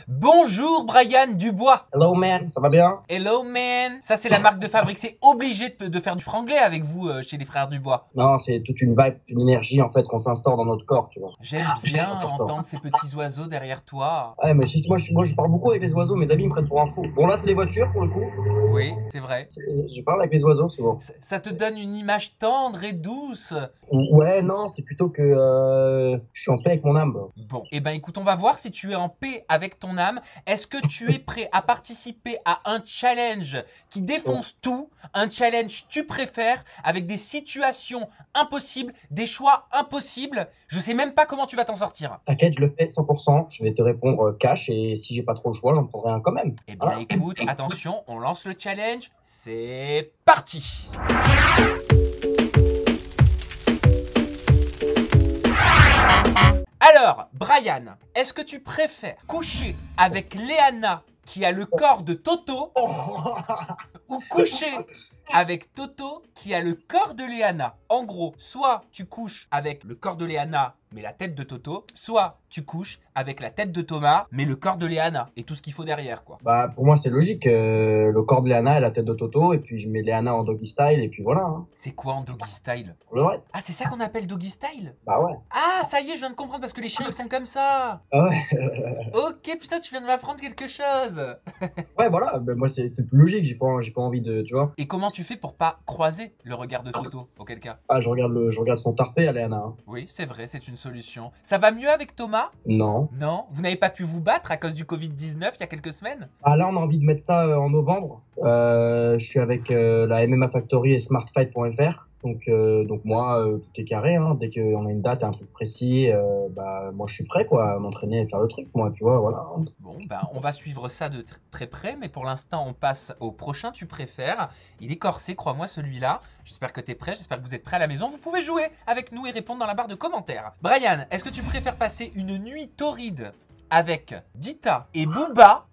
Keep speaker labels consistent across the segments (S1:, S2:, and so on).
S1: Bonjour Brian Dubois.
S2: Hello man, ça va bien?
S1: Hello man. Ça c'est la marque de fabrique, c'est obligé de faire du franglais avec vous chez les frères Dubois.
S2: Non, c'est toute une vibe, une énergie en fait qu'on s'instaure dans notre corps, tu vois.
S1: J'aime bien entendre ces petits oiseaux derrière toi.
S2: Ouais, mais moi je parle beaucoup avec les oiseaux, mes amis me prennent pour un fou. Bon là c'est les voitures pour le coup.
S1: Oui, c'est vrai.
S2: Je parle avec les oiseaux souvent.
S1: Ça te donne une image tendre et douce.
S2: Ouais, non, c'est plutôt que je suis en paix avec mon âme.
S1: Bon, et ben écoute, on va voir si tu es en paix avec ton âme. Est-ce que tu es prêt à participer à un challenge qui défonce tout? Un challenge tu préfères avec des situations impossibles, des choix impossibles. Je sais même pas comment tu vas t'en sortir.
S2: T'inquiète, je le fais 100%, je vais te répondre cash et si j'ai pas trop le choix, j'en prendrai un quand même.
S1: Eh bien écoute, attention, on lance le challenge. C'est parti! Alors, Brian, est-ce que tu préfères coucher avec Léana qui a le corps de Toto ou coucher avec Toto qui a le corps de Léana? En gros, soit tu couches avec le corps de Léana mais la tête de Toto, soit tu couches avec la tête de Thomas mais le corps de Léana et tout ce qu'il faut derrière quoi.
S2: Bah pour moi c'est logique, le corps de Léana et la tête de Toto et puis je mets Léana en doggy style et puis voilà. Hein.
S1: C'est quoi en doggy style?
S2: Pour le vrai.
S1: Ah, c'est ça qu'on appelle doggy style?
S2: Bah ouais.
S1: Ah, ça y est, je viens de comprendre parce que les chiens ils font comme ça.
S2: Ah ouais.
S1: Ok, putain, tu viens de m'apprendre quelque chose.
S2: Ouais voilà, bah, moi c'est plus logique, j'ai pas envie de, tu vois.
S1: Et comment tu fais pour pas croiser le regard de Toto, auquel cas?
S2: Ah je regarde son tarpé à Léana. Hein.
S1: Oui, c'est vrai, c'est une solution. Ça va mieux avec Thomas?
S2: Non.
S1: Non? Vous n'avez pas pu vous battre à cause du Covid-19 il y a quelques semaines?
S2: Ah là on a envie de mettre ça en novembre. Je suis avec la MMA Factory et smartfight.fr. Donc moi, tout est carré. Hein. Dès qu'on a une date et un truc précis, bah moi je suis prêt quoi, à m'entraîner et faire le truc. Moi, tu vois, voilà.
S1: Bon, ben on va suivre ça de très près, mais pour l'instant on passe au prochain tu préfères. Il est corsé, crois-moi celui-là. J'espère que t'es prêt, j'espère que vous êtes prêts à la maison. Vous pouvez jouer avec nous et répondre dans la barre de commentaires. Brian, est-ce que tu préfères passer une nuit torride avec Dita et Booba?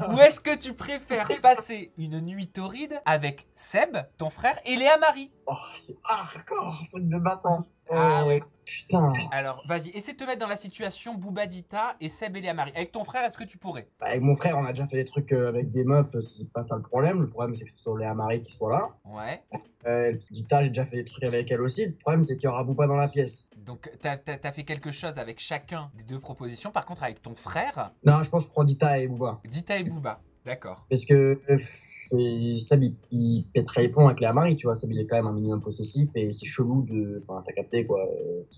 S1: Ou est-ce que tu préfères passer une nuit torride avec Seb, ton frère, et Léa Marie?
S2: Oh, c'est hardcore, truc de bâton.
S1: Ah ouais.
S2: Putain.
S1: Alors, vas-y, essaie de te mettre dans la situation Booba Dita et Seb et Léa Marie. Avec ton frère, est-ce que tu pourrais?
S2: Bah, avec mon frère, on a déjà fait des trucs avec des meufs, c'est pas ça le problème. Le problème, c'est que c'est sur Léa Marie qui soit là.
S1: Ouais.
S2: Dita, j'ai déjà fait des trucs avec elle aussi. Le problème, c'est qu'il y aura Booba dans la pièce.
S1: Donc, t'as fait quelque chose avec chacun des deux propositions. Par contre, avec ton frère,
S2: Non, je pense que je prends Dita et Booba.
S1: Dita et Booba. D'accord.
S2: Parce que Sab, il pèterait les plombs avec Léa Marie, tu vois. Sab, il est quand même un minimum possessif et c'est chelou de. Enfin, t'as capté quoi.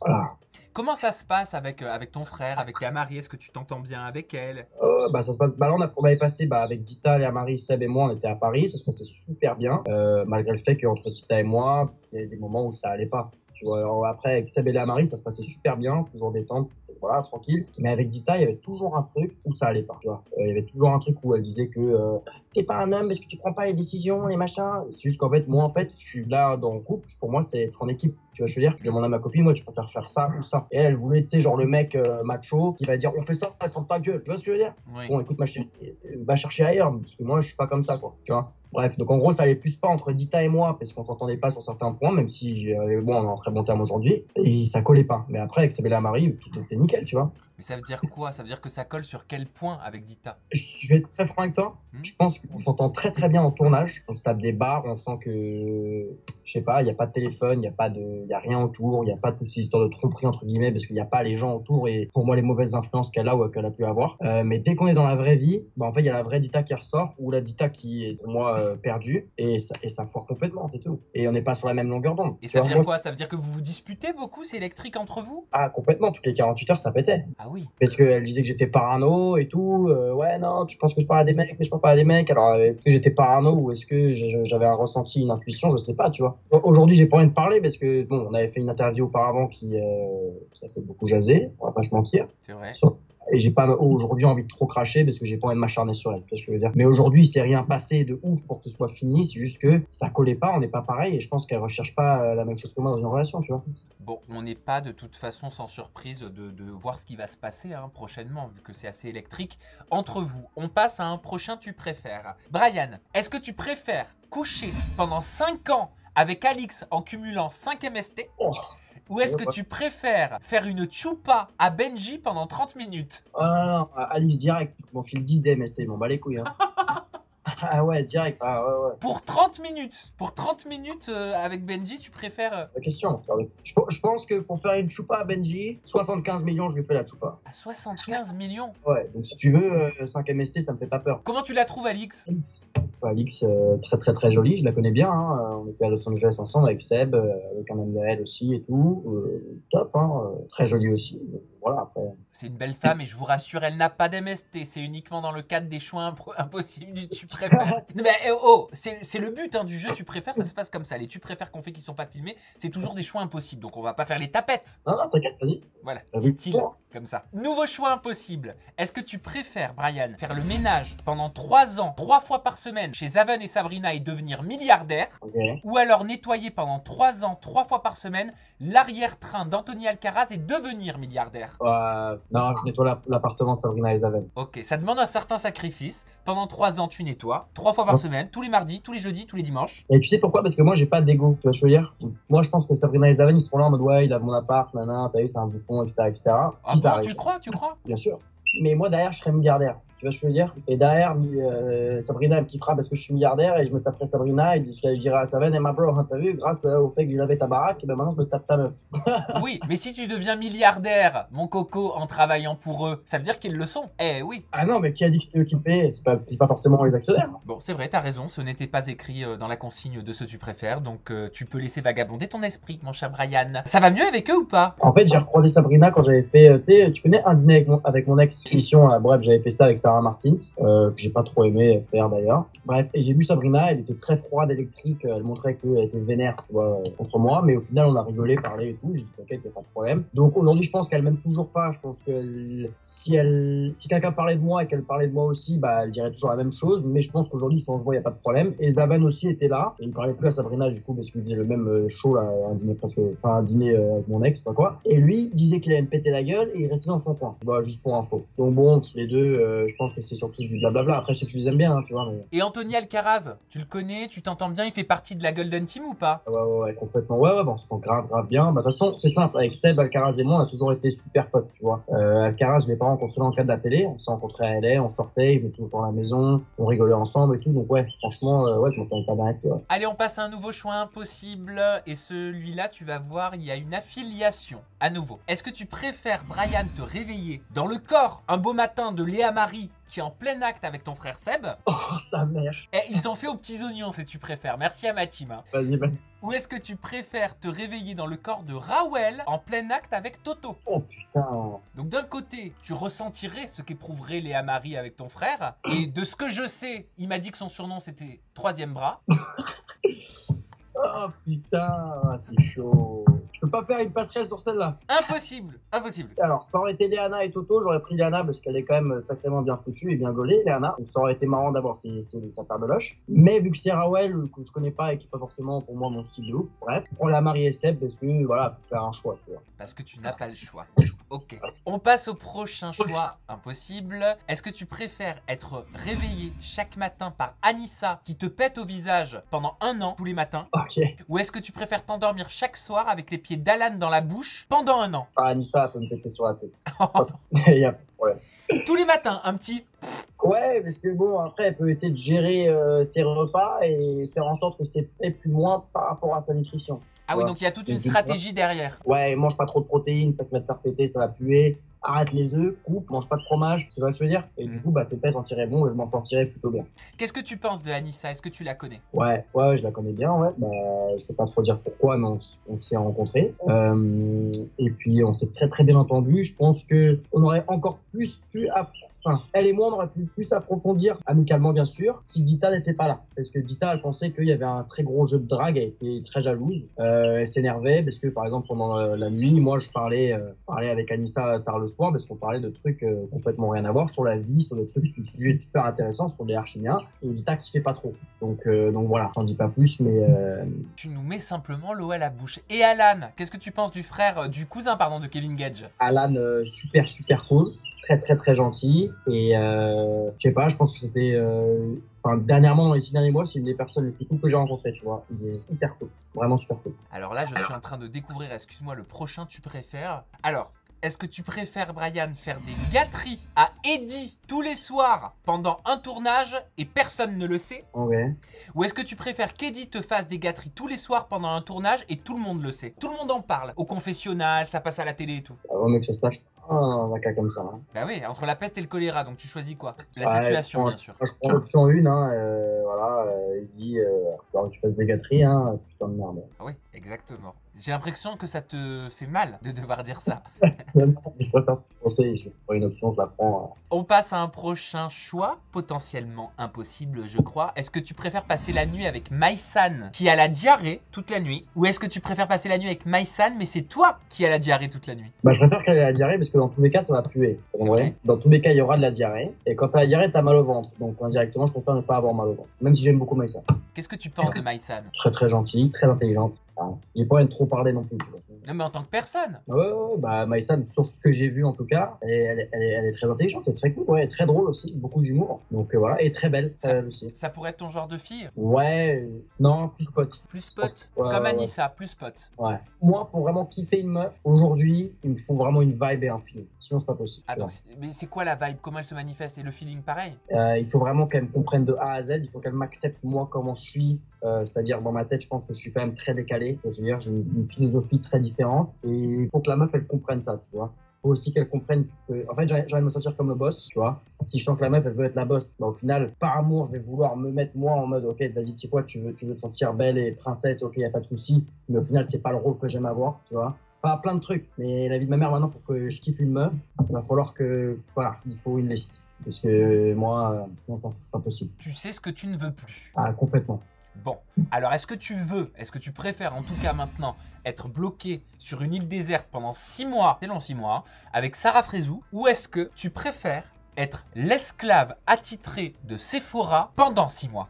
S2: Voilà.
S1: Comment ça se passe avec ton frère, avec Léa Marie? Est-ce que tu t'entends bien avec elle?
S2: Bah ça se passe. Bah là on avait passé avec Dita, Léa Marie, Seb et moi, on était à Paris, ça se passait super bien. Malgré le fait qu'entre Dita et moi, il y a des moments où ça allait pas. Tu vois, alors après avec Seb et Léa Marie, ça se passait super bien, toujours détente, voilà, tranquille. Mais avec Dita, il y avait toujours un truc où ça allait pas. Tu vois, il y avait toujours un truc où elle disait que t'es pas un homme parce que tu prends pas les décisions, les machins. C'est juste qu'en fait, moi en fait, je suis là dans le couple. Pour moi, c'est être en équipe. Tu vois, je veux dire, je demande à ma copine, moi, tu préfères faire ça ou ça. Et elle voulait, tu sais, genre le mec macho qui va dire, on fait ça, ferme ta gueule. Tu vois ce que je veux dire?
S1: Oui.
S2: Bon, écoute, ma chérie, va chercher ailleurs, parce que moi, je suis pas comme ça, quoi. Tu vois? Bref, donc en gros, ça allait plus pas entre Dita et moi, parce qu'on s'entendait pas sur certains points, même si, bon, on est en très bon terme aujourd'hui, et ça collait pas. Mais après, avec Sabella Marie, tout était nickel, tu vois.
S1: Mais ça veut dire quoi? Ça veut dire que ça colle sur quel point avec Dita?
S2: Je vais être très franc avec toi. Je pense qu'on s'entend très très bien en tournage. On se tape des barres, on sent que, je sais pas, il y a pas de téléphone, il y a rien autour, il y a pas toutes ces histoires de tromperie entre guillemets, parce qu'il y a pas les gens autour et pour moi les mauvaises influences qu'elle a ou qu'elle a pu avoir. Mais dès qu'on est dans la vraie vie, bah en fait il y a la vraie Dita qui ressort ou la Dita qui est pour moi perdue et ça foire complètement, c'est tout. Et on n'est pas sur la même longueur d'onde.
S1: Et ça veut dire quoi? Ça veut dire que vous vous disputez beaucoup? C'est électrique entre vous?
S2: Ah complètement, toutes les 48 heures ça pétait.
S1: Ah oui.
S2: Parce qu'elle disait que j'étais parano et tout. Ouais, non, tu penses que je parle à des mecs, mais je parle pas à des mecs. Alors, est-ce que j'étais parano ou est-ce que j'avais un ressenti, une intuition? Je sais pas, tu vois. Aujourd'hui, j'ai pas envie de parler parce que, bon, on avait fait une interview auparavant qui a fait beaucoup jaser, on va pas se mentir.
S1: C'est vrai.
S2: Et j'ai pas aujourd'hui envie de trop cracher parce que j'ai pas envie de m'acharner sur elle. Tu vois ce que je veux dire? Mais aujourd'hui, c'est rien passé de ouf pour que ce soit fini. C'est juste que ça collait pas, on n'est pas pareil. Et je pense qu'elle recherche pas la même chose que moi dans une relation, tu vois.
S1: Bon, on n'est pas de toute façon sans surprise de voir ce qui va se passer prochainement, vu que c'est assez électrique entre vous. On passe à un prochain tu préfères. Brian, est-ce que tu préfères coucher pendant 5 ans avec Alix en cumulant 5 MST?
S2: Oh.
S1: Ou est-ce que tu préfères faire une choupa à Benji pendant 30 minutes?
S2: Ah non, Alice direct, il m'en file 10 DMST, il m'en bat les couilles. Hein. Ah ouais, direct, ah ouais.
S1: Pour 30 minutes. Pour 30 minutes avec Benji, tu préfères...
S2: La question. Je pense que pour faire une choupa à Benji, 75 millions, je lui fais la choupa.
S1: À 75 millions?
S2: Ouais, donc si tu veux, 5 MST, ça me fait pas peur.
S1: Comment tu la trouves, Alix?
S2: Alix, très jolie, je la connais bien. Hein. On était à Los Angeles ensemble avec Seb, avec un ami de elle aussi et tout. Top, hein. Très jolie aussi. Voilà, après.
S1: C'est une belle femme et je vous rassure, elle n'a pas d'MST. C'est uniquement dans le cadre des choix impossibles du tu préfères. Mais c'est le but hein, du jeu tu préfères, ça se passe comme ça. Les tu préfères qu'on fait qui sont pas filmés, c'est toujours des choix impossibles. Donc on va pas faire les tapettes.
S2: Non, t'inquiète, vas-y.
S1: Voilà, dit-il comme ça. Nouveau choix impossible. Est-ce que tu préfères, Brian, faire le ménage pendant 3 ans, 3 fois par semaine chez Zaven et Sabrina et devenir milliardaire, ou alors nettoyer pendant 3 ans, 3 fois par semaine l'arrière-train d'Anthony Alcaraz et devenir milliardaire?
S2: Non, je nettoie l'appartement de Sabrina et Zaven.
S1: Ok, ça demande un certain sacrifice. Pendant 3 ans, tu nettoies 3 fois par semaine, tous les mardis, tous les jeudis, tous les dimanches.
S2: Et tu sais pourquoi? Parce que moi, j'ai pas d'ego, tu vois ce que je veux dire? Moi, je pense que Sabrina et Zaven, ils seront là en mode ouais, il a mon appart, nanana, t'as vu, c'est un bouffon, etc.
S1: Si ça arrive. Tu crois?
S2: Bien sûr. Mais moi, derrière, je serais milliardaire. Tu vois ce que je veux dire? Et derrière, Sabrina, elle me kiffera parce que je suis milliardaire et je me taperai Sabrina et je dirai à Saven, et ma bro, hein, t'as vu, grâce au fait que je lavais ta baraque, et ben maintenant je me tape ta meuf.
S1: Oui, mais si tu deviens milliardaire, mon coco, en travaillant pour eux, ça veut dire qu'ils le sont. Eh oui.
S2: Ah non, mais qui a dit que c'était eux qui me payaient? C'est pas forcément les actionnaires.
S1: Bon, c'est vrai, t'as raison, ce n'était pas écrit dans la consigne de ce tu préfères, donc tu peux laisser vagabonder ton esprit, mon cher Brian. Ça va mieux avec eux ou pas?
S2: En fait, j'ai recroisé Sabrina quand j'avais fait, tu sais, tu connais Un dîner avec mon ex-mission, bref, j'avais fait ça avec Sarah Martins. Que j'ai pas trop aimé faire d'ailleurs. Bref, et j'ai vu Sabrina, elle était très froide, électrique, elle montrait qu'elle était vénère, tu vois, contre moi, mais au final on a rigolé, parlé et tout, j'ai dit ok, il n'y a pas de problème. Donc aujourd'hui je pense qu'elle m'aime toujours pas, je pense que si quelqu'un parlait de moi et qu'elle parlait de moi aussi, bah elle dirait toujours la même chose, mais je pense qu'aujourd'hui si on se voit, il n'y a pas de problème. Et Zaven aussi était là, et il parlait plus à Sabrina du coup parce qu'il faisait le même show là, un dîner avec mon ex, pas quoi. Et lui disait qu'il allait me péter la gueule et il restait dans son coin, bah juste pour info. Donc bon, les deux, je pense que c'est surtout du blablabla. Après, je sais que tu les aimes bien, hein, tu vois. Mais...
S1: Et Anthony Alcaraz, tu le connais, tu t'entends bien, il fait partie de la Golden Team ou pas?
S2: Ouais, complètement. Ouais, bon, on se grave bien. Bah, de toute façon, c'est simple. Avec Seb, Alcaraz et moi, on a toujours été super potes, tu vois. Alcaraz, je l'ai pas rencontré dans le cadre de la télé. On s'est rencontrés à LA, on sortait, il venait tout le temps à la maison, on rigolait ensemble et tout. Donc, ouais, franchement, ouais, je m'entends pas bien avec toi.
S1: Allez, on passe à un nouveau choix impossible. Et celui-là, tu vas voir, il y a une affiliation à nouveau. Est-ce que tu préfères, Brian, te réveiller dans le corps un beau matin de Léa Marie qui est en plein acte avec ton frère Seb?
S2: Oh, sa mère.
S1: Et ils sont faits aux petits oignons, si tu préfères. Merci à ma team. Hein.
S2: Vas-y.
S1: Ou est-ce que tu préfères te réveiller dans le corps de Raoul en plein acte avec Toto?
S2: Oh putain.
S1: Donc d'un côté, tu ressentirais ce qu'éprouverait Léa Marie avec ton frère. Et de ce que je sais, il m'a dit que son surnom c'était Troisième Bras.
S2: Oh putain, c'est chaud. Je peux pas faire une passerelle sur celle-là.
S1: Impossible.
S2: Alors, ça aurait été Léana et Toto, j'aurais pris Léana parce qu'elle est quand même sacrément bien foutue et bien gaulée, Léana. Donc ça aurait été marrant d'avoir sa paire de loches. Mais vu que c'est Raoul, que je connais pas et qui est pas forcément pour moi mon style de ouf, bref, je prends la Marie et Seb parce que voilà, faut faire un choix, tu vois.
S1: Parce que tu n'as pas le choix. Ok. On passe au prochain choix impossible. Est-ce que tu préfères être réveillé chaque matin par Anissa qui te pète au visage pendant 1 an tous les matins?
S2: Ok.
S1: Ou est-ce que tu préfères t'endormir chaque soir avec les pieds d'Alan dans la bouche pendant 1 an?
S2: Ah, Anissa, elle peut me péter sur la tête. Il y a pas de problème.
S1: Tous les matins, un petit...
S2: Ouais, parce que bon, après, elle peut essayer de gérer ses repas et faire en sorte que c'est plus moins par rapport à sa nutrition.
S1: Ah oui, donc il y a toute une stratégie derrière.
S2: Ouais, mange pas trop de protéines, ça va te faire péter, ça va puer. Arrête les œufs, coupe, mange pas de fromage, tu vois ce que je veux dire? Et du coup, bah, ses fesses en tiraient bon et je m'en sortirais plutôt bien.
S1: Qu'est-ce que tu penses de Anissa? Est-ce que tu la connais?
S2: Ouais, je la connais bien, ouais. Bah, je peux pas trop dire pourquoi, mais on s'y est rencontrés. Et puis, on s'est très bien entendu. Je pense que on aurait encore plus pu Enfin, elle et moi, on aurait pu plus approfondir, amicalement bien sûr, si Dita n'était pas là. Parce que Dita, elle pensait qu'il y avait un très gros jeu de drague, elle était très jalouse. Elle s'énervait parce que, par exemple, pendant la nuit, moi, je parlais avec Anissa tard le soir parce qu'on parlait de trucs complètement rien à voir, sur la vie, sur des trucs, sur des sujets super intéressants, sur des archimiens. Et Dita qui fait pas trop. Donc voilà, j'en dis pas plus, mais...
S1: Tu nous mets simplement l'eau à la bouche. Et Alan, qu'est-ce que tu penses du cousin de Kevin Gage?
S2: Alan, super cool. Très gentil et je sais pas, je pense que c'était enfin, dernièrement, dans les 6 derniers mois, c'est une des personnes les plus cool que j'ai rencontrées, tu vois. Il est hyper cool. Vraiment super cool.
S1: Alors là, je suis en train de découvrir, excuse-moi, le prochain tu préfères. Alors, est-ce que tu préfères, Brian, faire des gâteries à Eddie tous les soirs pendant un tournage et personne ne le sait?
S2: Ouais.
S1: Ou est-ce que tu préfères qu'Eddie te fasse des gâteries tous les soirs pendant un tournage et tout le monde le sait? Tout le monde en parle. Au confessionnal, ça passe à la télé et tout.
S2: Avant même que ça sache, un cas comme ça. Hein.
S1: Bah oui, entre la peste et le choléra, donc tu choisis quoi? La
S2: Ouais,
S1: situation, bien sûr.
S2: Moi, je prends l'option 1, hein, voilà, il dit, alors que tu fasses des gâteries, hein, putain de merde.
S1: Ah oui, exactement. J'ai l'impression que ça te fait mal de devoir dire ça.
S2: Je préfère penser, je prends une option, je la prends.
S1: On passe à un prochain choix, potentiellement impossible, je crois. Est-ce que tu préfères passer la nuit avec Maïsan, qui a la diarrhée toute la nuit? Ou est-ce que tu préfères passer la nuit avec Maïsan, mais c'est toi qui as la diarrhée toute la nuit?
S2: Bah, je préfère qu'elle ait la diarrhée parce que dans tous les cas, ça va puer.
S1: C'est vrai.
S2: Dans tous les cas, il y aura de la diarrhée. Et quand t'as la diarrhée, t'as mal au ventre. Donc, indirectement, je préfère ne pas avoir mal au ventre. Même si j'aime beaucoup Maïsa.
S1: Qu'est-ce que tu penses de Maïsan?
S2: Très, très gentille, très intelligente. Enfin, j'ai pas envie de trop parler non plus.
S1: Non mais en tant que personne.
S2: Ouais, bah, Maïsa, sur ce que j'ai vu en tout cas, elle est très intelligente, elle est très cool, ouais, elle est très drôle aussi, beaucoup d'humour. Donc voilà, et très belle, très belle aussi.
S1: Ça pourrait être ton genre de fille?
S2: Ouais, non, plus pote.
S1: Plus pote?
S2: Ouais,
S1: Comme
S2: ouais,
S1: Anissa, plus pote.
S2: Ouais. Moi, pour vraiment kiffer une meuf, aujourd'hui, il me faut vraiment une vibe et un film. Sinon, c'est pas possible.
S1: Ah, donc, mais c'est quoi la vibe? Comment elle se manifeste? Et le feeling pareil?
S2: Il faut vraiment qu'elle me comprenne de A à Z. Il faut qu'elle m'accepte moi comment je suis. C'est-à-dire, dans ma tête, je pense que je suis quand même très décalé. Je veux dire, j'ai une philosophie très différente. Et il faut que la meuf, elle comprenne ça, tu vois. Il faut aussi qu'elle comprenne que, en fait, j'ai envie de me sentir comme le boss, tu vois. Si je sens que la meuf, elle veut être la boss, bah, au final, par amour, je vais vouloir me mettre moi en mode, ok, vas-y, tu sais quoi, tu veux te sentir belle et princesse, ok, y a pas de souci. Mais au final, c'est pas le rôle que j'aime avoir, tu vois. Pas plein de trucs, mais la vie de ma mère maintenant, pour que je kiffe une meuf, il va falloir que, voilà, il faut une liste. Parce que moi, non, c'est pas possible.
S1: Tu sais ce que tu ne veux plus.
S2: Ah, complètement.
S1: Bon, alors est-ce que tu préfères en tout cas maintenant être bloqué sur une île déserte pendant 6 mois, c'est long 6 mois, avec Sarah Frézou, ou est-ce que tu préfères être l'esclave attitré de Sephora pendant 6 mois?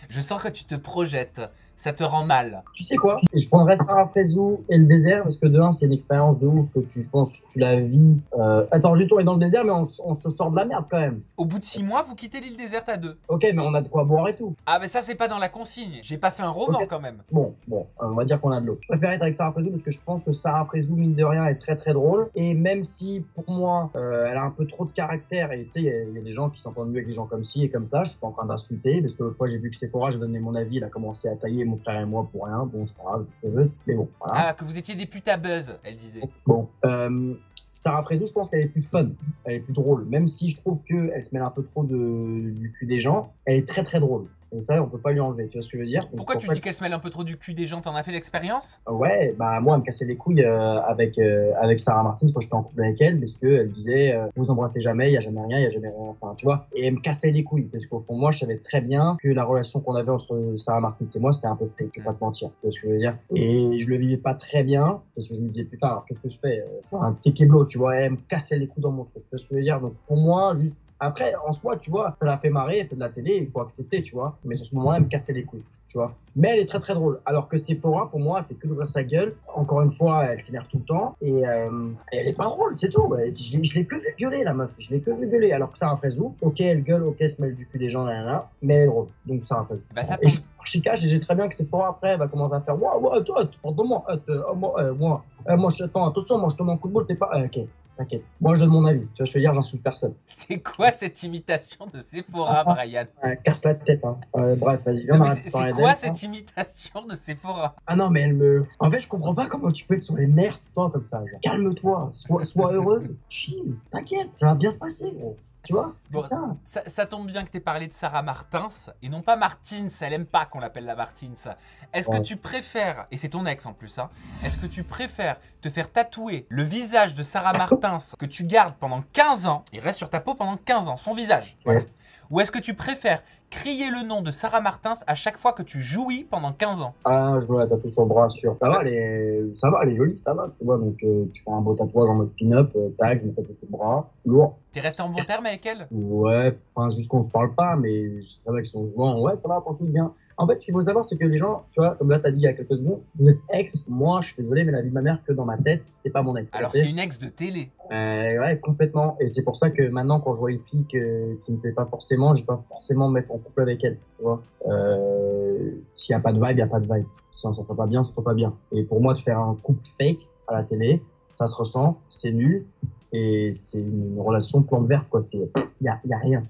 S1: Je sens que tu te projettes, ça te rend mal.
S2: Tu sais quoi? Je prendrais Sarah Frézou et le désert parce que de un, c'est une expérience de ouf que je pense que tu la vis. Attends, juste on est dans le désert, mais on se sort de la merde quand même.
S1: Au bout de 6 mois, vous quittez l'île déserte à 2.
S2: Ok, mais on a de quoi boire et tout.
S1: Ah mais ça c'est pas dans la consigne, j'ai pas fait un roman
S2: Okay.
S1: quand même.
S2: Bon, on va dire qu'on a de l'eau. Je préfère être avec Sarah Frézou parce que je pense que Sarah Frézou, mine de rien, est très très drôle. Et même si pour moi, elle a un peu trop de caractère, et tu sais, il y a des gens qui s'entendent mieux avec des gens comme ci et comme ça, je suis pas en train d'insulter, parce que l'autre fois j'ai vu que Sephora, j'ai donné mon avis, il a commencé à tailler mon frère et moi pour rien. Bon, c'est pas grave, je veux, mais bon, voilà.
S1: Ah, que vous étiez des putes à buzz, elle disait.
S2: Bon, Sarah Frézou, je pense qu'elle est plus fun, elle est plus drôle. Même si je trouve qu'elle se mêle un peu trop du cul des gens, elle est très très drôle. Et ça, on peut pas lui enlever, tu vois ce que je veux dire?
S1: Pourquoi tu dis qu'elle se mêle un peu trop du cul des gens? T'en as fait l'expérience?
S2: Ouais, bah moi, elle me cassait les couilles avec Sarah Martin quand j'étais en couple avec elle, parce qu'elle disait vous embrassez jamais, il y a jamais rien, il y a jamais rien, enfin tu vois. Et elle me cassait les couilles, parce qu'au fond, moi, je savais très bien que la relation qu'on avait entre Sarah Martin et moi, c'était un peu fake, je vais pas te mentir, tu vois ce que je veux dire. Et je le vivais pas très bien, parce que je me disais putain, alors, qu'est-ce que je fais? Un kékéblo, tu vois, et elle me cassait les couilles dans mon truc, tu vois ce que je veux dire. Donc pour moi, juste après, en soi, tu vois, ça l'a fait marrer, elle fait de la télé, il faut accepter, tu vois. Mais sur ce moment-là, elle me cassait les couilles, tu vois. Mais elle est très très drôle. Alors que Sephora, pour moi, elle fait que d'ouvrir sa gueule. Encore une fois, elle s'énerve tout le temps. Et elle est pas drôle, c'est tout. Je l'ai que vu gueuler, la meuf. Je l'ai que vu gueuler. Alors que Sarah Frézou, ok, elle gueule, ok, elle se mêle du cul des gens, là, mais elle est drôle. Donc Sarah Frézou.
S1: Bah, ça
S2: et je suis archi-cash, et j'ai très bien que Sephora, après, elle va commencer à faire waouh, toi, pardon-moi, moi, attends, attention, moi, je te mets un coup de boule, t'es pas. Ok, t'inquiète. Moi, je donne mon avis. Tu vois, je veux dire, j'insulte personne.
S1: C'est quoi cette imitation de Sephora, Brian?
S2: Casse la tête, hein. Bref, vas-y, viens,
S1: c'est quoi cette imitation de Sephora?
S2: Ah non, mais elle me. En fait, je comprends pas comment tu peux être sur les nerfs tout le temps comme ça. Genre. Calme-toi, sois heureux, chill, t'inquiète, ça va bien se passer, gros. Tu vois?
S1: Bon, ça tombe bien que tu aies parlé de Sarah Martins et non pas Martins, elle aime pas qu'on l'appelle la Martins. Est-ce que tu préfères, et c'est ton ex en plus, hein, est-ce que tu préfères te faire tatouer le visage de Sarah Martins que tu gardes pendant 15 ans, il reste sur ta peau pendant 15 ans, son visage, voilà. Ou est-ce que tu préfères crier le nom de Sarah Martins à chaque fois que tu jouis pendant 15 ans?
S2: Ah, je me la tatoue sur le bras, sûr. Ça va, elle est jolie, ça va, tu vois. Donc, tu fais un beau tatouage en mode pin-up, tag, je me tatoue sur le bras, lourd.
S1: T'es resté en bon terme avec elle?
S2: Ouais, enfin, juste qu'on se parle pas, mais je savais que son ouais, ça va, tranquille, bien. En fait, ce qu'il faut savoir, c'est que les gens, tu vois, comme là, t'as dit il y a quelques secondes, vous êtes ex. Moi, je suis désolé, mais la vie de ma mère, que dans ma tête, c'est pas mon ex.
S1: Alors c'est une ex de télé.
S2: Ouais, complètement. Et c'est pour ça que maintenant, quand je vois une fille qui me plaît pas forcément, je vais pas forcément me mettre en couple avec elle. Tu vois. S'il y a pas de vibe, il y a pas de vibe. Si on s'entend pas bien, on s'entend pas bien. Et pour moi, de faire un couple fake à la télé, ça se ressent, c'est nul. Et c'est une relation plante verte, quoi. Y a rien.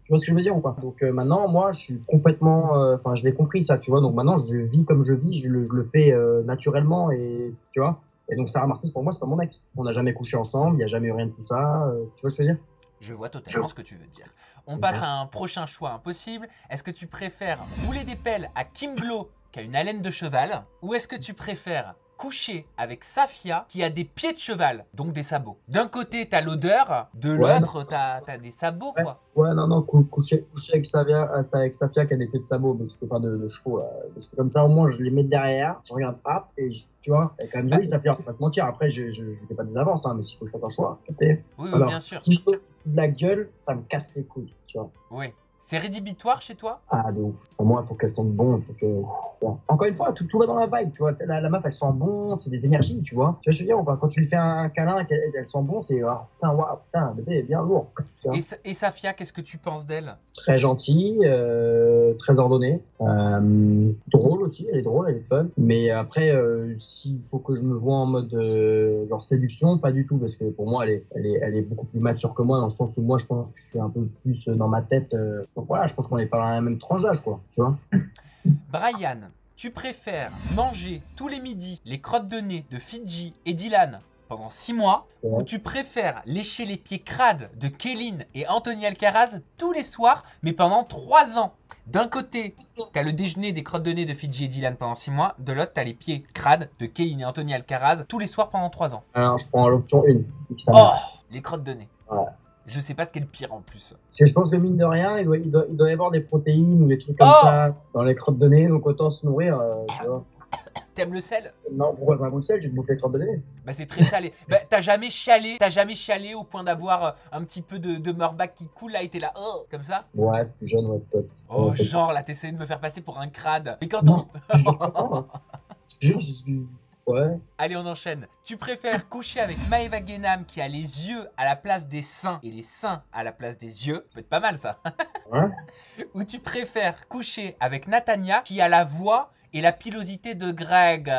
S2: Tu vois ce que je veux dire ou pas? Donc maintenant, moi, je suis complètement... Enfin, je l'ai compris, ça, tu vois. Donc maintenant, je vis comme je vis, je le fais naturellement, et tu vois. Et donc, Sarah Marcus, pour moi, c'est pas mon ex. On n'a jamais couché ensemble, il n'y a jamais eu rien de tout ça. Tu vois ce que je veux dire?
S1: Je vois totalement ce que tu veux dire. On passe à un prochain choix impossible. Est-ce que tu préfères rouler des pelles à Kim Glo, qui a une haleine de cheval, ou est-ce que tu préfères coucher avec Safia, qui a des pieds de cheval, donc des sabots? D'un côté, t'as l'odeur, de l'autre, t'as des sabots, quoi.
S2: Ouais, non, coucher avec Safia qui a des pieds de sabots, mais c'était pas de chevaux, là. Parce que comme ça, au moins, je les mets derrière, je regarde, hop, et tu vois, elle est quand même jolie, Safia, on va pas se mentir. Après, je fais pas des avances, hein, mais s'il faut que je fasse un choix,
S1: Oui,
S2: alors,
S1: bien sûr.
S2: si je fais de la gueule, ça me casse les couilles, tu vois.
S1: Oui. C'est rédhibitoire chez toi?
S2: Ah, de ouf. Pour moi, il faut qu'elle sente bon, il faut que... Ouais. Encore une fois, tout va dans la vibe, tu vois. La meuf, elle sent bon, c'est des énergies, tu vois. Tu vois, je veux dire, quand tu lui fais un câlin, elle sent bon, c'est, ah, putain, waouh, putain, bébé, bien lourd.
S1: Et Safia, qu'est-ce que tu penses d'elle?
S2: Très gentille, très ordonnée, drôle aussi, elle est drôle, elle est fun. Mais après, s'il faut que je me vois en mode genre séduction, pas du tout, parce que pour moi, elle est beaucoup plus mature que moi, dans le sens où moi, je pense que je suis un peu plus dans ma tête. Donc voilà, je pense qu'on est pas dans la même tranche d'âge, quoi, tu vois.
S1: Brian, tu préfères manger tous les midis les crottes de nez de Fidji et Dylan pendant 6 mois, ou tu préfères lécher les pieds crades de Kéline et Anthony Alcaraz tous les soirs, mais pendant 3 ans? D'un côté, t'as le déjeuner des crottes de nez de Fidji et Dylan pendant 6 mois, de l'autre, t'as les pieds crades de Kéline et Anthony Alcaraz tous les soirs pendant 3 ans.
S2: Alors, je prends l'option 1.
S1: Oh, les crottes de nez.
S2: Ouais.
S1: Je sais pas ce qui est le pire en plus.
S2: Parce que je pense que mine de rien, il doit y avoir des protéines ou des trucs comme ça dans les crottes de nez, donc autant se nourrir, tu vois.
S1: T'aimes le sel?
S2: Non, pourquoi c'est un goût de sel? Tu te bouffes les crottes de nez?
S1: Bah c'est très salé. Bah t'as jamais chialé au point d'avoir un petit peu de Murbach qui coule là et t'es là, oh, comme ça?
S2: Ouais, plus jeune, ouais, peut-être.
S1: Oh, genre là, t'essayes de me faire passer pour un crade. Mais quand
S2: non,
S1: on...
S2: Ouais.
S1: Allez, on enchaîne. Tu préfères coucher avec Maeva Guénam qui a les yeux à la place des seins et les seins à la place des yeux? Peut être pas mal ça.
S2: Ouais.
S1: Ou tu préfères coucher avec Natania qui a la voix et la pilosité de Greg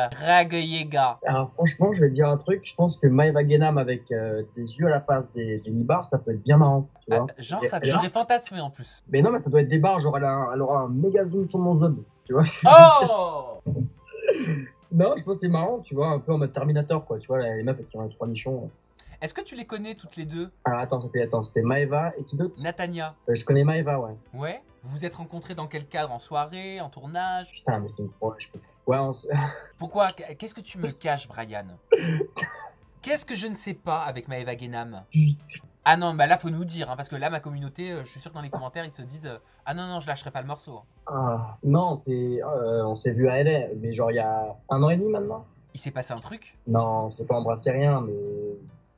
S1: Yega?
S2: Alors franchement, je vais te dire un truc. Je pense que Maeva Guénam avec des yeux à la place des nibards, ça peut être bien marrant. Tu vois.
S1: Genre, ça j'aurais fantasmé en plus.
S2: Mais non, mais ça doit être des barres. Genre, elle aura un méga zoom sur mon zob. Tu vois.
S1: Oh.
S2: Non, je pense que c'est marrant, tu vois, un peu en mode Terminator, quoi. Tu vois, les meufs qui ont les 3 nichons.
S1: Est-ce que tu les connais toutes les deux?
S2: Alors attends, c'était Maeva et qui d'autre?
S1: Natania.
S2: Je connais Maeva, ouais.
S1: Ouais. Vous vous êtes rencontrés dans quel cadre? En soirée? En tournage?
S2: Putain, mais c'est une fois, ouais,
S1: Pourquoi? Qu'est-ce que tu me caches, Brian? Qu'est-ce que je ne sais pas avec Maeva Guénam? Ah non, bah là, faut nous dire, hein, parce que là, ma communauté, je suis sûr que dans les commentaires, ils se disent ah non, je lâcherai pas le morceau.
S2: Ah, non, on s'est vu à LA, mais genre il y a 1 an et demi maintenant.
S1: Il s'est passé un truc?
S2: Non, on s'est pas embrassé rien,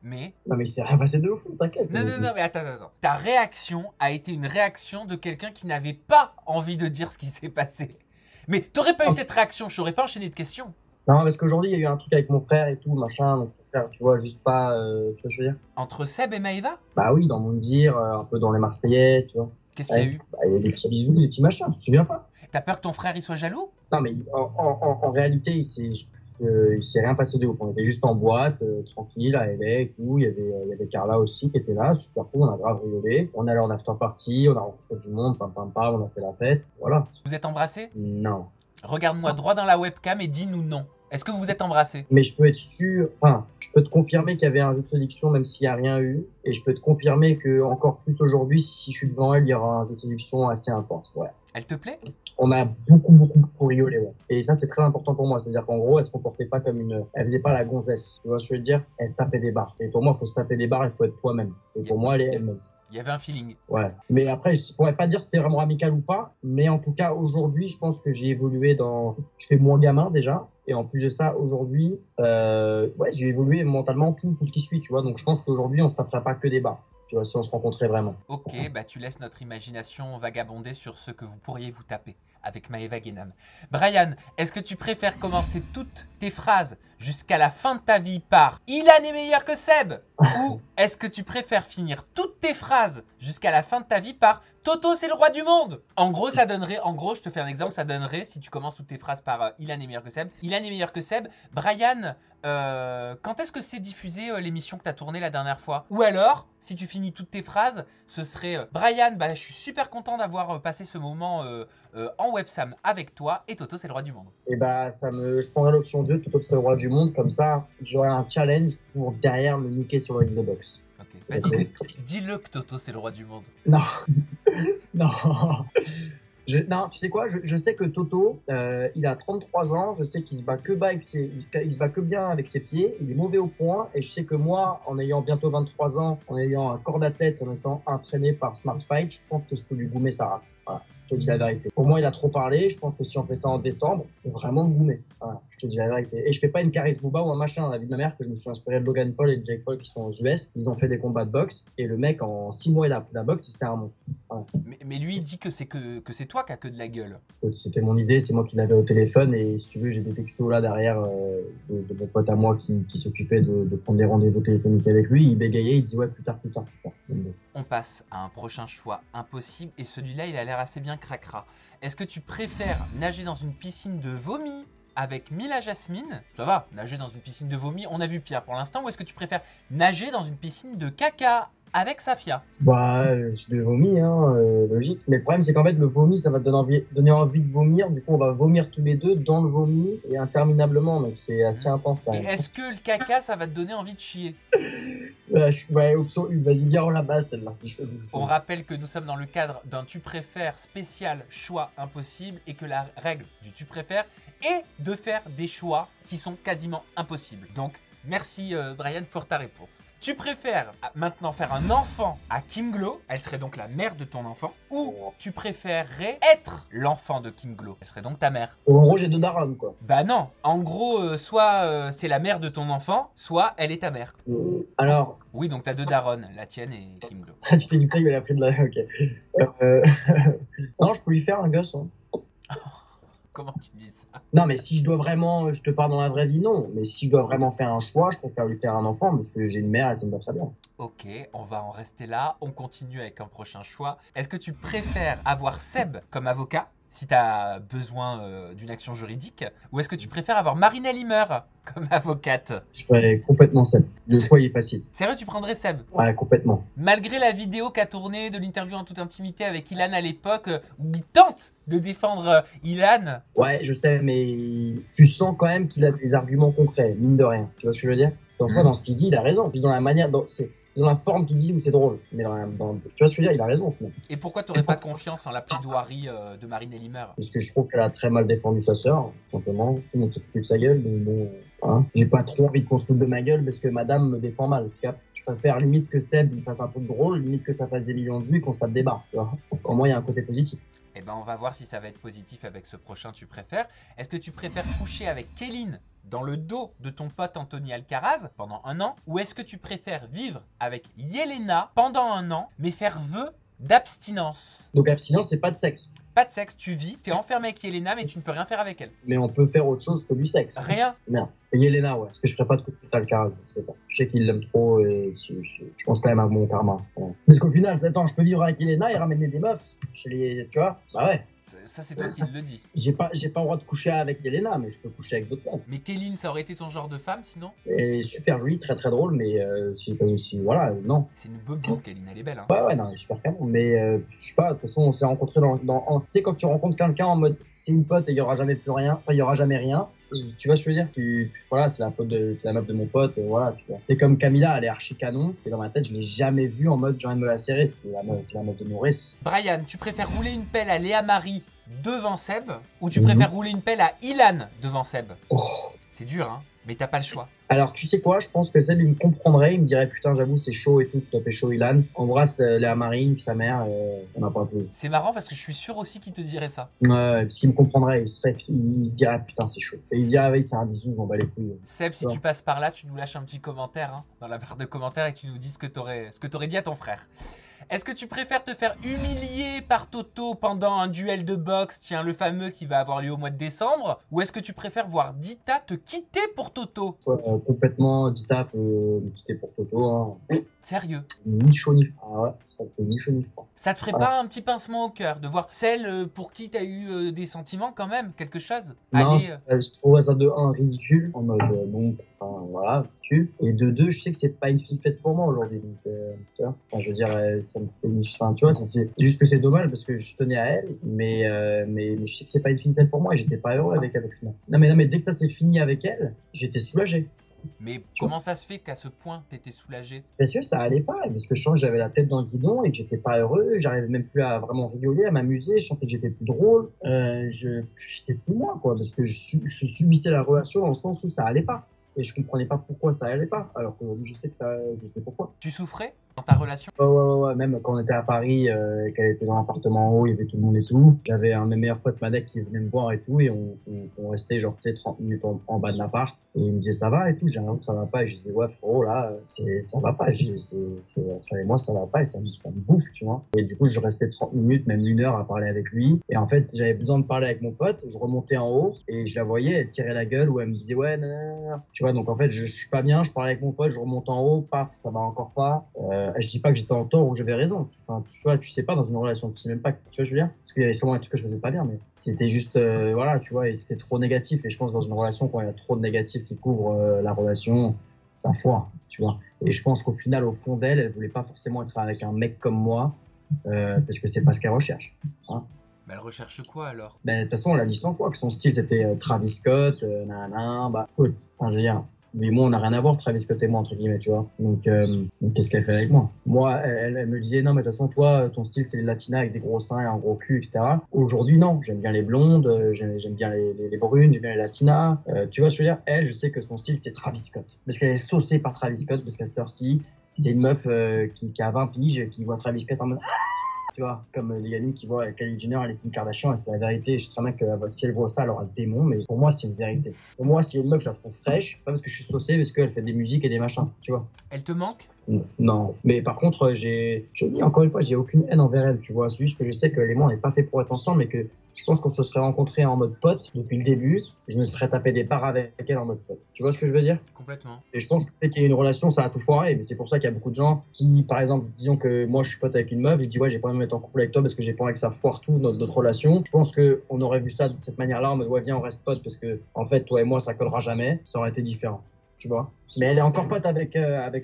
S1: Mais...
S2: Non, mais il s'est rien passé de ouf, t'inquiète.
S1: Non, mais attends. Ta réaction a été une réaction de quelqu'un qui n'avait pas envie de dire ce qui s'est passé. Mais t'aurais pas eu cette réaction, je t'aurais pas enchaîné de questions.
S2: Non, parce qu'aujourd'hui, il y a eu un truc avec mon frère et tout, machin, donc tu vois, juste pas, tu vois ce que je veux dire?
S1: Entre Seb et Maeva?
S2: Bah oui, dans mon dire, un peu dans les Marseillais, tu vois.
S1: Qu'est-ce qu'il y a eu?
S2: Bah, il y a des petits bisous, des petits machins, tu te souviens pas?
S1: T'as peur que ton frère il soit jaloux?
S2: Non, mais en réalité, il s'est rien passé de ouf. On était juste en boîte, tranquille, à LA et tout. Il y avait Carla aussi qui était là, super cool, on a grave rigolé. On est allé en after party, on a rencontré du monde, on a fait la fête, voilà.
S1: Vous êtes embrassés?
S2: Non.
S1: Regarde-moi droit dans la webcam et dis-nous non. Est-ce que vous vous êtes embrassés?
S2: Mais je peux être sûr, enfin, je peux te confirmer qu'il y avait un jeu de séduction même s'il n'y a rien eu. Et je peux te confirmer que encore plus aujourd'hui, si je suis devant elle, il y aura un jeu de séduction assez intense, ouais.
S1: Elle te plaît?
S2: On a beaucoup rigolé, ouais. Et ça, c'est très important pour moi. C'est-à-dire qu'en gros, elle se comportait pas comme elle faisait pas la gonzesse. Tu vois ce que je veux dire? Elle se tapait des barres. Et pour moi, il faut se taper des barres, il faut être toi-même. Et pour moi, elle est elle-même.
S1: Il y avait un feeling.
S2: Ouais. Mais après, je pourrais pas dire si c'était vraiment amical ou pas. Mais en tout cas, aujourd'hui, je pense que j'ai évolué je fais moins gamin déjà. Et en plus de ça, aujourd'hui, ouais, j'ai évolué mentalement tout ce qui suit, tu vois. Donc, je pense qu'aujourd'hui, on se taperait pas que des barres. Tu vois, si on se rencontrait vraiment.
S1: Ok, bah tu laisses notre imagination vagabonder sur ce que vous pourriez vous taper. avec Maëva Guénam. Brian, est-ce que tu préfères commencer toutes tes phrases jusqu'à la fin de ta vie par « Ilan est meilleur que Seb » ou est-ce que tu préfères finir toutes tes phrases jusqu'à la fin de ta vie par « Toto c'est le roi du monde » En gros, ça donnerait, je te fais un exemple, ça donnerait, si tu commences toutes tes phrases par « Ilan est meilleur que Seb », Ilan est meilleur que Seb. Brian, quand est-ce que c'est diffusé l'émission que tu as tournée la dernière fois? Ou alors, si tu finis toutes tes phrases, ce serait Brian, je suis super content d'avoir passé ce moment en websam avec toi et Toto c'est le roi du monde.
S2: Et je prendrais l'option 2, Toto c'est le roi du monde, comme ça j'aurai un challenge pour derrière me niquer sur le ring de boxe.
S1: Ok, vas-y, dis-le que Toto c'est le roi du monde.
S2: Non, non. Non, tu sais quoi, je sais que Toto, il a 33 ans, je sais qu'il se bat que bas avec il se bat que bien avec ses pieds, il est mauvais au point, et je sais que moi, en ayant bientôt 23 ans, en ayant un corps d'athlète, en étant entraîné par Smart Fight, je pense que je peux lui goumer sa race. Voilà, je te dis la vérité. Pour moi, il a trop parlé, je pense que si on fait ça en décembre, on peut vraiment le goumer. Voilà, je te dis la vérité. Et je fais pas une Caris Bouba ou un machin, la vie de ma mère, que je me suis inspiré de Logan Paul et de Jake Paul qui sont aux US, ils ont fait des combats de boxe, et le mec, en 6 mois, il a appris la boxe, c'était un monstre. Voilà.
S1: Mais lui, il dit que c'est toi qui as que de la gueule.
S2: C'était mon idée, c'est moi qui l'avais au téléphone et si tu veux, j'ai des textos là derrière de mon pote à moi qui s'occupait de prendre des rendez-vous téléphoniques avec lui. Il bégayait, il dit ouais, plus tard.
S1: On passe à un prochain choix impossible et celui-là, il a l'air assez bien cracra. Est-ce que tu préfères nager dans une piscine de vomi avec Mila Jasmine? Ça va, nager dans une piscine de vomi, on a vu Pierre pour l'instant. Ou est-ce que tu préfères nager dans une piscine de caca avec Safia?
S2: C'est de vomi, logique. Mais le problème, c'est qu'en fait, le vomi, ça va te donner envie de vomir. Du coup, on va vomir tous les deux dans le vomi et interminablement. Donc, c'est assez intense quand même.
S1: Et est-ce que le caca, ça va te donner envie de chier?
S2: Option 1, vas-y, bien en la base, celle-là.
S1: On rappelle que nous sommes dans le cadre d'un tu préfères spécial choix impossible et que la règle du tu préfères est de faire des choix qui sont quasiment impossibles. Donc, merci Brian pour ta réponse. Tu préfères maintenant faire un enfant à Kim Glow, elle serait donc la mère de ton enfant, ou tu préférerais être l'enfant de Kim Glow, elle serait donc ta mère?
S2: En gros, j'ai deux darons, quoi.
S1: Bah non, en gros, soit c'est la mère de ton enfant, soit elle est ta mère.
S2: Alors...
S1: Oui, donc t'as deux daronnes, la tienne et Kim Glow.
S2: Tu t'es dit que il a pris de la... Ok. Non, je peux lui faire un gosse, hein.
S1: Comment tu dis ça?
S2: Non, mais si je dois vraiment, je te parle dans la vraie vie, non. Mais si je dois vraiment faire un choix, je préfère lui faire un enfant parce que j'ai une mère, elle s'aime pas très bien.
S1: Ok, on va en rester là. On continue avec un prochain choix. Est-ce que tu préfères avoir Seb comme avocat si tu as besoin d'une action juridique, ou est-ce que tu préfères avoir Marinelle Himer comme avocate?
S2: Je ferais complètement Seb. Le choix il est facile.
S1: Sérieux, tu prendrais Seb?
S2: Ouais, complètement.
S1: Malgré la vidéo qu'a tournée de l'interview en toute intimité avec Ilan à l'époque, où il tente de défendre Ilan.
S2: Ouais, je sais, mais tu sens quand même qu'il a des arguments concrets, mine de rien. Tu vois ce que je veux dire? Parce qu'en soi, dans ce qu'il dit, il a raison. Puis dans la manière, c'est dans la forme qu'il dit où c'est drôle. Mais tu vois ce que je veux dire, il a raison. Finalement.
S1: Et pourquoi tu n'aurais pas confiance en la plaidoirie de Marinelle Himer?
S2: Parce que je trouve qu'elle a très mal défendu sa sœur, simplement. Tout le monde s'est foutu de sa gueule, donc bon, hein. J'ai pas trop envie qu'on se foute de ma gueule parce que madame me défend mal. Je préfère limite que Seb il fasse un truc drôle, limite que ça fasse des millions de vues, qu'on se tape des barres. Tu vois. Au moins, il y a un côté positif.
S1: Eh ben, on va voir si ça va être positif avec ce prochain tu préfères. Est-ce que tu préfères coucher avec Kéline dans le dos de ton pote Anthony Alcaraz pendant 1 an, ou est-ce que tu préfères vivre avec Yelena pendant 1 an, mais faire vœu d'abstinence?
S2: Donc l'abstinence, c'est pas de sexe.
S1: Pas de sexe, tu vis, t'es enfermé avec Yelena, mais tu ne peux rien faire avec elle.
S2: Mais on peut faire autre chose que du sexe.
S1: Rien?
S2: Merde. Et Yelena, ouais. Parce que je ferais pas de coup de pute Alcaraz, je sais pas. Je sais qu'il l'aime trop et je pense quand même à mon karma. Ouais. Parce qu'au final, attends, je peux vivre avec Yelena et ramener des meufs chez les... Tu vois? Bah ouais.
S1: Ça, c'est toi qui le dis.
S2: J'ai pas le droit de coucher avec Yelena, mais je peux coucher avec d'autres femmes.
S1: Mais Kéline, ça aurait été ton genre de femme, sinon?
S2: Et super lui, très très drôle, mais voilà, non.
S1: C'est une beuh Kéline, elle est belle, hein.
S2: Ouais, non, elle est super canon. Mais je sais pas, de toute façon, on s'est rencontrés tu sais, quand tu rencontres quelqu'un en mode c'est une pote et il y aura jamais plus rien, enfin, il y aura jamais rien. Tu vois ce que je veux dire? Voilà, c'est la meuf de mon pote, voilà, tu vois. C'est comme Camilla, elle est archi canon, et dans ma tête, je l'ai jamais vue en mode j'ai envie de me la serrer, c'est la meuf de Maurice.
S1: Brian, tu préfères rouler une pelle à Léa Marie devant Seb, ou tu préfères rouler une pelle à Ilan devant Seb? C'est dur, hein, mais t'as pas le choix.
S2: Alors, tu sais quoi, je pense que Seb, il me comprendrait, il me dirait putain, j'avoue, c'est chaud et tout, toi t'es chaud, Ilan. Embrasse Léa Marie, sa mère, on n'a pas plus.
S1: C'est marrant parce que je suis sûr aussi qu'il te dirait ça.
S2: Ouais, parce qu'il me comprendrait, il dirait putain, c'est chaud. Et il dirait, ah oui, c'est un bisou, je m'en bats les couilles.
S1: Seb, si tu passes par là, tu nous lâches un petit commentaire, hein, dans la barre de commentaires, et tu nous dis ce que t'aurais dit à ton frère. Est-ce que tu préfères te faire humilier par Toto pendant un duel de boxe, tiens, le fameux qui va avoir lieu au mois de décembre, ou est-ce que tu préfères voir Dita te quitter pour Toto?
S2: Ouais, complètement, Dita peut me quitter pour Toto. Hein.
S1: Sérieux?
S2: Ni chaud ni froid. Ah ouais, ça fait ni chaud ni froid.
S1: Ça te ferait pas un petit pincement au cœur de voir celle pour qui t'as eu des sentiments quand même, quelque chose?
S2: Non,
S1: Allez,
S2: je trouve ça de un ridicule, en mode bon, enfin voilà, ridicule. Et de deux, je sais que c'est pas une fille faite pour moi aujourd'hui. Donc, tu vois, enfin, je veux dire, ça me fait enfin, tu vois, c'est juste que c'est dommage parce que je tenais à elle, mais je sais que c'est pas une fille faite pour moi et j'étais pas heureux avec elle au final. Non, mais dès que ça s'est fini avec elle, j'étais soulagé.
S1: mais comment ça se fait qu'à ce point t'étais soulagé?
S2: Parce que ça allait pas, parce que je sens que j'avais la tête dans le guidon et que j'étais pas heureux, j'arrivais même plus à vraiment rigoler, à m'amuser, je sentais que j'étais plus drôle, j'étais plus moi, quoi, parce que je subissais la relation dans le sens où ça allait pas. Et je comprenais pas pourquoi ça allait pas, alors qu'aujourd'hui je sais que ça, je sais pourquoi.
S1: Tu souffrais dans ta relation?
S2: Ouais, même quand on était à Paris, qu'elle était dans l'appartement en haut, il y avait tout le monde et tout. J'avais un de mes meilleurs potes, Madec, qui venait me voir et tout, et on restait genre peut-être 30 minutes en bas de l'appart. Et il me disait ça va et tout, j'ai l'impression que ça va pas. Et je disais ouais frérot là, ça va pas. Et moi ça va pas et ça me bouffe, tu vois. Et du coup je restais 30 minutes, même 1 heure à parler avec lui. Et en fait j'avais besoin de parler avec mon pote, je remontais en haut et je la voyais, elle tirait la gueule ou elle me disait ouais nanana. Tu vois, donc en fait je suis pas bien, je parlais avec mon pote, je remonte en haut, paf, ça va encore pas. Je dis pas que j'étais en tort ou que j'avais raison. Enfin tu vois, tu sais pas dans une relation, tu sais même pas, tu vois, je veux dire. Parce qu'il y avait sûrement un truc que je faisais pas bien, mais c'était juste, voilà, tu vois, et c'était trop négatif. Et je pense dans une relation, quand il y a trop de négatifs qui couvrent la relation, ça foire, tu vois. Et je pense qu'au final, au fond d'elle, elle voulait pas forcément être avec un mec comme moi, parce que c'est pas ce qu'elle recherche. Hein.
S1: Mais elle recherche quoi alors?
S2: Ben, de toute façon, on l'a dit 100 fois que son style c'était Travis Scott, nanana, bah, écoute, enfin, je veux dire, mais moi, on n'a rien à voir, Travis Scott et moi, entre guillemets, tu vois. Donc qu'est-ce qu'elle fait avec moi? Moi, elle me disait, non, mais de toute façon, toi, ton style, c'est les latinas avec des gros seins et un gros cul, etc. Aujourd'hui, non. J'aime bien les blondes, j'aime bien les brunes, j'aime bien les latinas. Tu vois, je veux dire, elle, je sais que son style, c'est Travis Scott. Parce qu'elle est saucée par Travis Scott, parce qu'à cette heure-ci, c'est une meuf qui a 20 piges, qui voit Travis Scott en mode tu vois, comme les gamines qui voient Kylie Jenner et Kim Kardashian, et c'est la vérité. Je sais très bien que si elle voit ça, elle aura le démon, mais pour moi, c'est une vérité. Pour moi, si une meuf, je la trouve fraîche, pas parce que je suis saucé, parce qu'elle fait des musiques et des machins, tu vois.
S1: Elle te manque?
S2: Non, mais par contre, je dis encore une fois, j'ai aucune haine envers elle, tu vois. C'est juste que je sais que les mots, on n'est pas fait pour être ensemble, mais que je pense qu'on se serait rencontrés en mode pote depuis le début. Je me serais tapé des parts avec elle en mode pote. Tu vois ce que je veux dire?
S1: Complètement.
S2: Et je pense que peut-être qu'il y a une relation, ça a tout foiré. Mais c'est pour ça qu'il y a beaucoup de gens qui, par exemple, disons que moi je suis pote avec une meuf, je dis ouais, j'ai pas envie de me mettre en couple avec toi parce que j'ai pas envie que ça foire tout notre relation. Je pense qu'on aurait vu ça de cette manière-là, en mode ouais, viens, on reste pote parce que en fait, toi et moi, ça collera jamais. Ça aurait été différent, tu vois. Mais elle est encore pote avec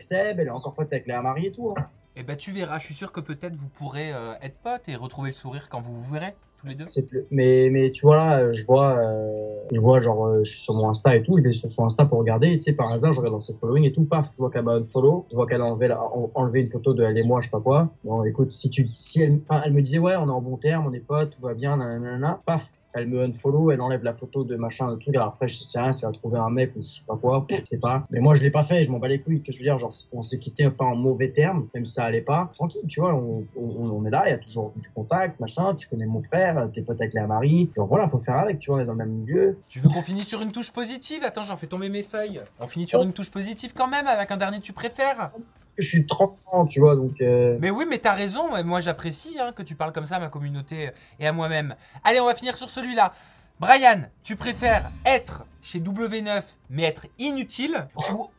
S2: Seb, elle est encore pote avec Léa Marie et tout. Hein.
S1: Eh ben tu verras, je suis sûr que peut-être vous pourrez être potes et retrouver le sourire quand vous vous verrez, tous les deux.
S2: Mais tu vois là, je vois genre, je suis sur mon Insta et tout, je vais sur son Insta pour regarder, et tu sais, par hasard, je regarde dans ses following et tout, paf, je vois qu'elle m'a unfollow, je vois qu'elle a enlevé une photo de elle et moi, je sais pas quoi. Bon, écoute, si elle me disait, ouais, on est en bon terme, on est potes, tout va bien, nanana, paf. Elle me unfollow, elle enlève la photo de machin, de truc. Alors après, je sais rien, si elle a trouvé un mec ou je sais pas quoi, je sais pas. Mais moi, je l'ai pas fait, je m'en bats les couilles. Tu veux dire, genre, on s'est quitté pas en mauvais termes, même si ça allait pas. Tranquille, tu vois, on est là, il y a toujours du contact, machin. Tu connais mon frère, t'es pote avec Léa Marie. Genre voilà, faut faire avec, tu vois, on est dans le même milieu.
S1: Tu veux qu'on finisse sur une touche positive? Attends, j'en fais tomber mes feuilles. On finit sur une touche positive quand même, avec un dernier tu préfères?
S2: Parce que je suis 30 ans, tu vois, donc...
S1: Mais oui, mais t'as raison, moi j'apprécie que tu parles comme ça à ma communauté et à moi-même. Allez, on va finir sur celui-là. Brian, tu préfères être chez W9 mais être inutile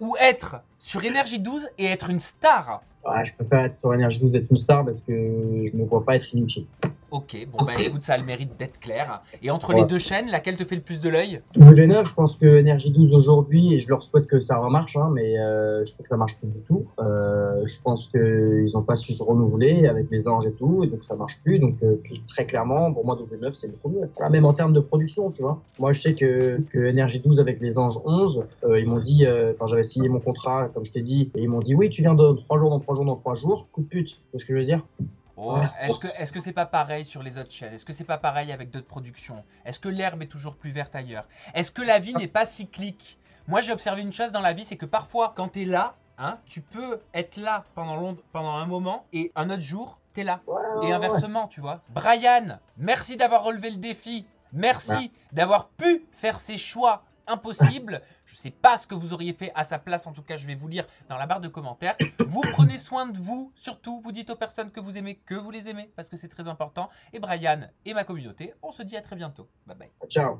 S1: ou être sur Énergie 12 et être une star?
S2: Ouais, je préfère être sur Énergie 12 et être une star parce que je me vois pas être inutile.
S1: Ok, bon bah écoute, ça a le mérite d'être clair. Et entre les deux chaînes, laquelle te fait le plus de l'œil?
S2: W9, je pense que Énergie 12 aujourd'hui, et je leur souhaite que ça remarche, hein, mais je trouve que ça marche plus du tout. Je pense qu'ils ont pas su se renouveler avec les anges et tout, et donc ça marche plus. Donc très clairement, pour moi, W9, c'est beaucoup mieux. Voilà, même en termes de production, tu vois. Moi, je sais que Énergie 12 avec les anges 11, ils m'ont dit, quand j'avais signé mon contrat, comme je t'ai dit, et ils m'ont dit, oui, tu viens dans 3 jours, dans 3 jours, dans 3 jours. Coup de pute, tu vois ce que je veux dire?
S1: Oh, est-ce que c'est pas pareil sur les autres chaînes? Est-ce que c'est pas pareil avec d'autres productions? Est-ce que l'herbe est toujours plus verte ailleurs? Est-ce que la vie n'est pas cyclique? Moi, j'ai observé une chose dans la vie, c'est que parfois, quand t'es là, hein, tu peux être là pendant un moment et un autre jour, t'es là. Et inversement, tu vois. Brian, merci d'avoir relevé le défi. Merci d'avoir pu faire ces choix impossible. Je sais pas ce que vous auriez fait à sa place. En tout cas, je vais vous lire dans la barre de commentaires. Vous prenez soin de vous. Surtout, vous dites aux personnes que vous aimez que vous les aimez parce que c'est très important. Et Brian et ma communauté, on se dit à très bientôt. Bye bye.
S2: Ciao.